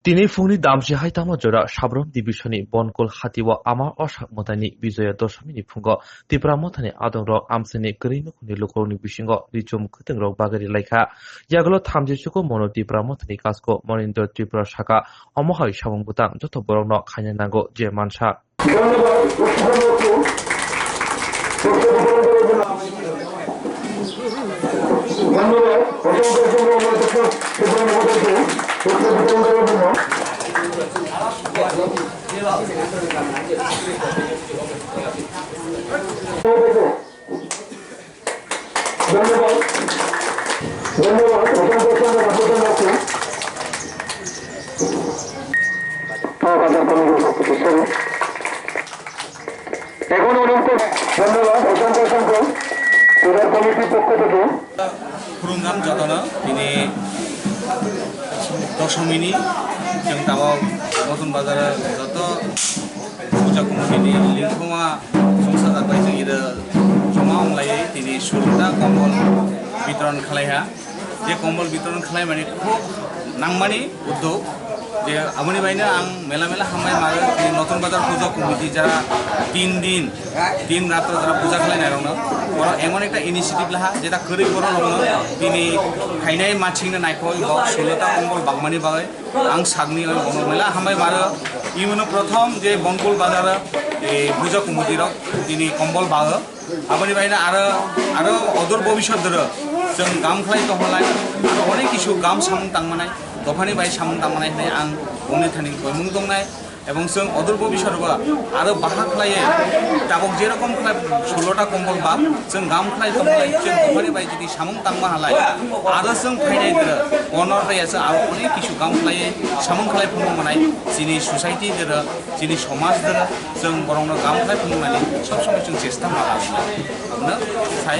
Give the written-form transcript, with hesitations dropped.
Tini fungni damsi haitama jora sabron divisioni bonkol hatiwa ama osak motani bijoya doshamini fungo tipra motani adongrok amsani kerino kuni lukorni bisingo rijum kutengrok bagari laika yaglo thamjisuko mono tipra motani kasko monindo tripura shaka omohai samung butang joto borokno khanya nango je mansa Kurungam jatana ini doshamini yang tahu notun bazar jato puja kumini lingkungan sungsat apa itu ida cuma mulai ini surta kompol bitoran khalaiha dia kompol bitoran khalai mani খুব নাংমানি উদ্যোগ যে আমনি বাইনা আং মেলা মেলা হামাই মারে নতুন বাজার পূজা কমিটি যারা 3 রাত্র যারা পূজা খালাই নাই রং বড় এমন একটা ইনিশিয়েটিভ লাহা যেটা করি বড় রং তিনি খাইনাই মাছিংনা নাইখই বক 16টা কম্বল বাগমানি বাগাই আং সাগনি বন মেলা হামাই মারে ইমনো প্রথম যে বনকুল বাজার এই পূজা কমিটির তিনি কম্বল বাগ আমনি বাইনা আরো অদূর ভবিষ্যৎ ধরে जों गाम खालाय दहलाय आरो अनेक किसु गाम सामुं तांमानाय दफानि बाय सामुं तांमानाय होननाय आं बुंनो थानि बयमुं दंनाय এবং जों अदूर भबिष्यतबो आरो बाहा खालायो दाबक जेरकम खालाय 16टा कम्बल बा जों गाम खालाय दहलाय जों दफानि बाय जुदि सामुं तांमा हालाय आरो जों फैनाय दरो अनर रायासो आरो अनेक किसु गाम खालाय सामुं खालाय फुंनो मोननाय जिनि ससाइटि दरो जिनि समाज दरो जों बरंनो गाम खालाय फुंनो माने सब समय जों चेष्टा मालानो साय